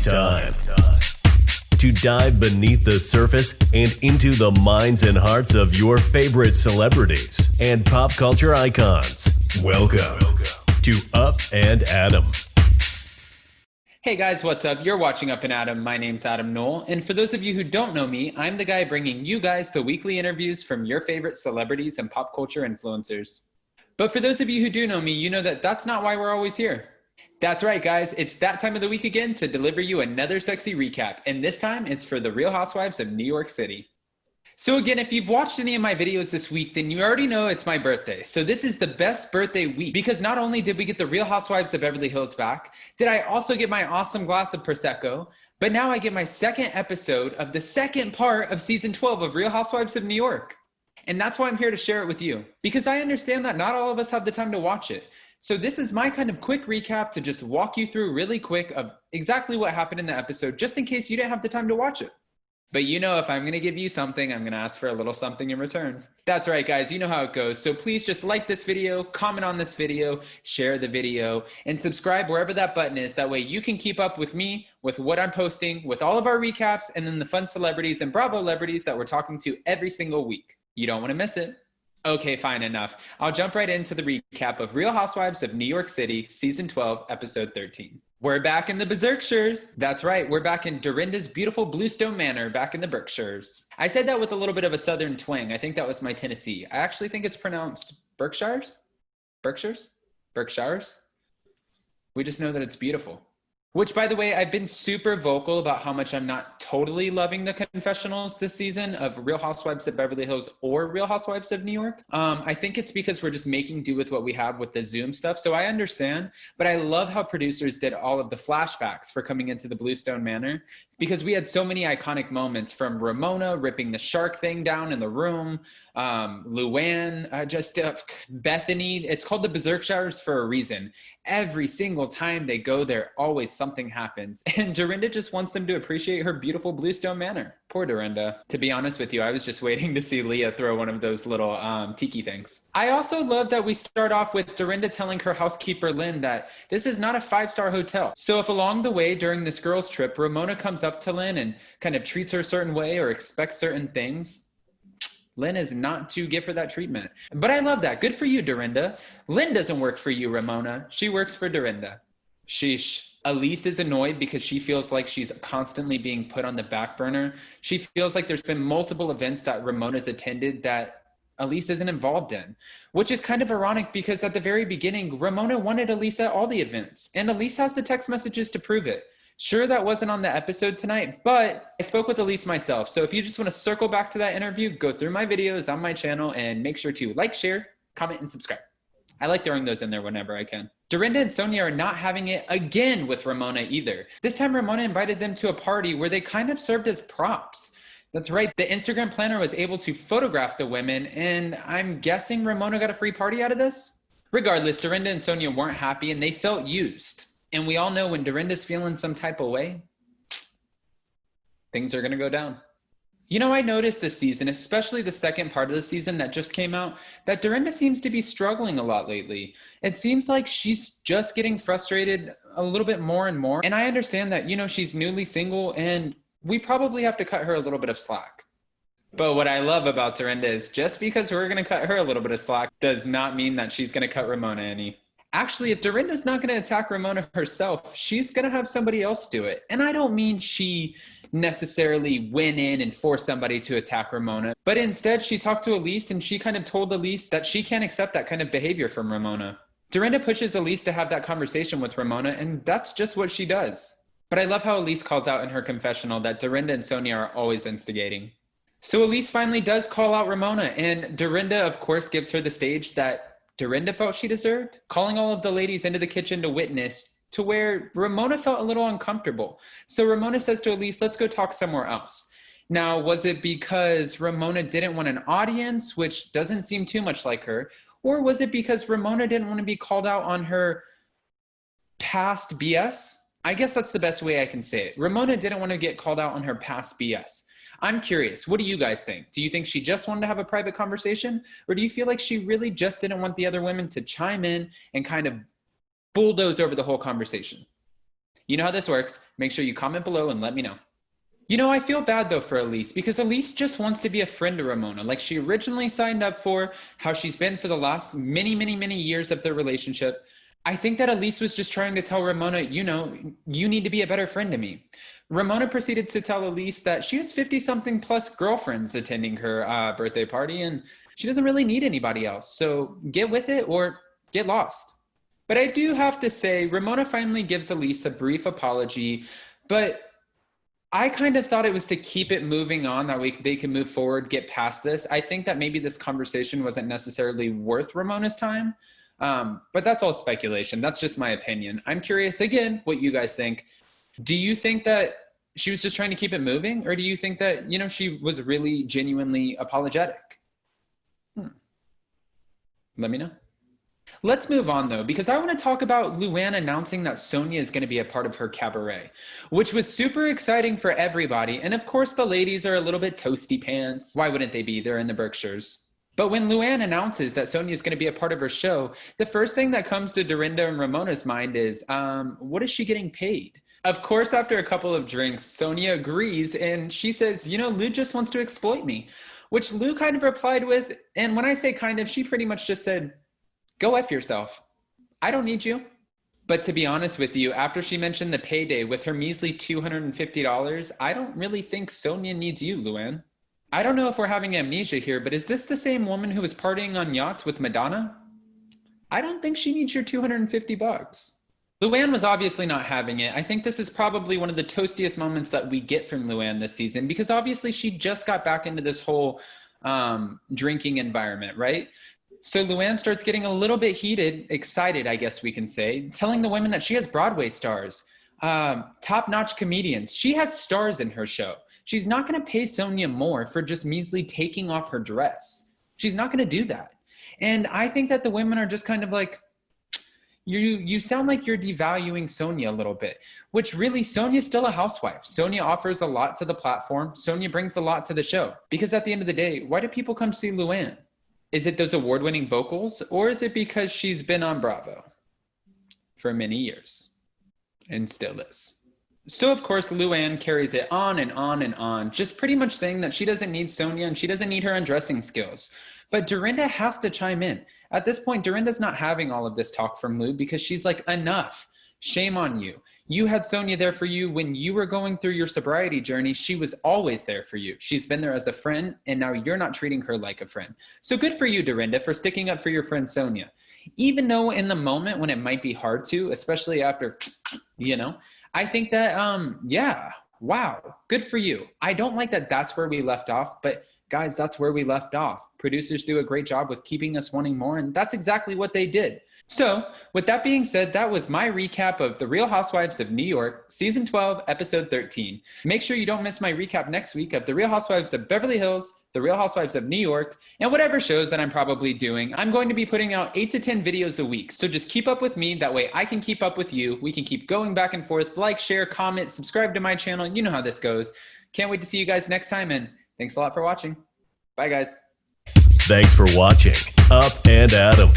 It's time to dive beneath the surface and into the minds and hearts of your favorite celebrities and pop culture icons. Welcome to Up and Adam. Hey guys, what's up? You're watching Up and Adam. My name's Adam Knoll. And for those of you who don't know me, I'm the guy bringing you guys the weekly interviews from your favorite celebrities and pop culture influencers. But for those of you who do know me, you know that that's not why we're always here. That's right, guys. It's that time of the week again to deliver you another sexy recap. And this time it's for the Real Housewives of New York City. So again, if you've watched any of my videos this week, then you already know it's my birthday. So this is the best birthday week because not only did we get the Real Housewives of Beverly Hills back, did I also get my awesome glass of Prosecco, but now I get my second episode of the second part of season 12 of Real Housewives of New York. And that's why I'm here to share it with you, because I understand that not all of us have the time to watch it. So this is my kind of quick recap to just walk you through really quick of exactly what happened in the episode, just in case you didn't have the time to watch it. But you know, if I'm going to give you something, I'm going to ask for a little something in return. That's right, guys. You know how it goes. So please just like this video, comment on this video, share the video, and subscribe wherever that button is. That way you can keep up with me, with what I'm posting, with all of our recaps, and then the fun celebrities and Bravo celebrities that we're talking to every single week. You don't want to miss it. Okay, fine, enough. I'll jump right into the recap of Real Housewives of New York City, Season 12, Episode 13. We're back in the Berkshires. That's right, we're back in Dorinda's beautiful Bluestone Manor, back in the Berkshires. I said that with a little bit of a southern twang. I think that was my Tennessee. I actually think it's pronounced Berkshires? Berkshires? Berkshires? We just know that it's beautiful. Which, by the way, I've been super vocal about how much I'm not totally loving the confessionals this season of Real Housewives of Beverly Hills or Real Housewives of New York. I think it's because we're just making do with what we have with the Zoom stuff. So I understand, but I love how producers did all of the flashbacks for coming into the Bluestone Manor, because we had so many iconic moments, from Ramona ripping the shark thing down in the room, Luann, Bethany. It's called the Berkshires for a reason. Every single time they go there, always something happens. And Dorinda just wants them to appreciate her beautiful Bluestone Manor. Poor Dorinda. To be honest with you, I was just waiting to see Leah throw one of those little tiki things. I also love that we start off with Dorinda telling her housekeeper, Lynn, that this is not a 5-star hotel. So if along the way during this girls' trip, Ramona comes up to Lynn and kind of treats her a certain way or expects certain things, Lynn is not to give her that treatment. But I love that. Good for you, Dorinda. Lynn doesn't work for you, Ramona. She works for Dorinda. Sheesh. Elise is annoyed because she feels like she's constantly being put on the back burner. She feels like there's been multiple events that Ramona's attended that Elise isn't involved in, which is kind of ironic because at the very beginning, Ramona wanted Elise at all the events, and Elise has the text messages to prove it. Sure, that wasn't on the episode tonight, but I spoke with Elise myself. So if you just want to circle back to that interview, go through my videos on my channel and make sure to like, share, comment, and subscribe. I like throwing those in there whenever I can. Dorinda and Sonja are not having it again with Ramona either. This time Ramona invited them to a party where they kind of served as props. That's right, the Instagram planner was able to photograph the women, and I'm guessing Ramona got a free party out of this? Regardless, Dorinda and Sonja weren't happy and they felt used. And we all know when Dorinda's feeling some type of way, things are gonna go down. You know, I noticed this season, especially the second part of the season that just came out, that Dorinda seems to be struggling a lot lately. It seems like she's just getting frustrated a little bit more and more. And I understand that, you know, she's newly single and we probably have to cut her a little bit of slack. But what I love about Dorinda is just because we're going to cut her a little bit of slack does not mean that she's going to cut Ramona any. Actually, if Dorinda's not going to attack Ramona herself, she's going to have somebody else do it. And I don't mean she necessarily went in and forced somebody to attack Ramona, but instead she talked to Elise and she kind of told Elise that she can't accept that kind of behavior from Ramona. Dorinda pushes Elise to have that conversation with Ramona, and that's just what she does. But I love how Elise calls out in her confessional that Dorinda and Sonja are always instigating. So Elise finally does call out Ramona, and Dorinda, of course, gives her the stage that Dorinda felt she deserved, calling all of the ladies into the kitchen to witness, to where Ramona felt a little uncomfortable. So Ramona says to Elise, let's go talk somewhere else. Now, was it because Ramona didn't want an audience, which doesn't seem too much like her, or was it because Ramona didn't want to be called out on her past BS? I guess that's the best way I can say it. Ramona didn't want to get called out on her past BS. I'm curious, what do you guys think? Do you think she just wanted to have a private conversation? Or do you feel like she really just didn't want the other women to chime in and kind of bulldoze over the whole conversation? You know how this works. Make sure you comment below and let me know. You know, I feel bad though for Elise because Elise just wants to be a friend to Ramona like she originally signed up for, how she's been for the last many years of their relationship. I think that Elise was just trying to tell Ramona, you know, you need to be a better friend to me. Ramona proceeded to tell Elise that she has 50-something plus girlfriends attending her birthday party and she doesn't really need anybody else. So get with it or get lost. But I do have to say, Ramona finally gives Elise a brief apology, but I kind of thought it was to keep it moving on, that way they can move forward, get past this. I think that maybe this conversation wasn't necessarily worth Ramona's time, but that's all speculation. That's just my opinion. I'm curious, again, what you guys think. Do you think that she was just trying to keep it moving, or do you think that, you know, she was really genuinely apologetic? Let me know. Let's move on though, because I want to talk about Luann announcing that Sonja is going to be a part of her cabaret, which was super exciting for everybody. And of course, the ladies are a little bit toasty pants. Why wouldn't they be? They're in the Berkshires. But when Luann announces that Sonja is going to be a part of her show, the first thing that comes to Dorinda and Ramona's mind is, what is she getting paid? Of course, after a couple of drinks, Sonja agrees and she says, you know, Lou just wants to exploit me, which Lou kind of replied with. And when I say kind of, she pretty much just said, go F yourself. I don't need you. But to be honest with you, after she mentioned the payday with her measly $250, I don't really think Sonja needs you, Luann. I don't know if we're having amnesia here, but is this the same woman who was partying on yachts with Madonna? I don't think she needs your $250. Luann was obviously not having it. I think this is probably one of the toastiest moments that we get from Luann this season, because obviously she just got back into this whole drinking environment, right? So Luann starts getting a little bit heated, excited, I guess we can say, telling the women that she has Broadway stars, top-notch comedians. She has stars in her show. She's not going to pay Sonja more for just measly taking off her dress. She's not going to do that. And I think that the women are just kind of like, you sound like you're devaluing Sonja a little bit, which really, Sonja's still a housewife. Sonja offers a lot to the platform. Sonja brings a lot to the show. Because at the end of the day, why do people come see Luann? Is it those award-winning vocals, or is it because she's been on Bravo for many years and still is? So of course, Luann carries it on and on and on, just pretty much saying that she doesn't need Sonja and she doesn't need her undressing skills. But Dorinda has to chime in. At this point, Dorinda's not having all of this talk from Lou because she's like, enough. Shame on you. You had Sonja there for you when you were going through your sobriety journey. She was always there for you. She's been there as a friend, and now you're not treating her like a friend. So good for you, Dorinda, for sticking up for your friend Sonja. Even though in the moment when it might be hard to, especially after, you know, I think that, yeah, wow, good for you. I don't like that that's where we left off, but guys, that's where we left off. Producers do a great job with keeping us wanting more, and that's exactly what they did. So with that being said, that was my recap of The Real Housewives of New York, Season 12, Episode 13. Make sure you don't miss my recap next week of The Real Housewives of Beverly Hills, The Real Housewives of New York, and whatever shows that I'm probably doing. I'm going to be putting out 8 to 10 videos a week, so just keep up with me. That way I can keep up with you. We can keep going back and forth. Like, share, comment, subscribe to my channel. You know how this goes. Can't wait to see you guys next time, and thanks a lot for watching. Bye, guys. Thanks for watching Up and Adam.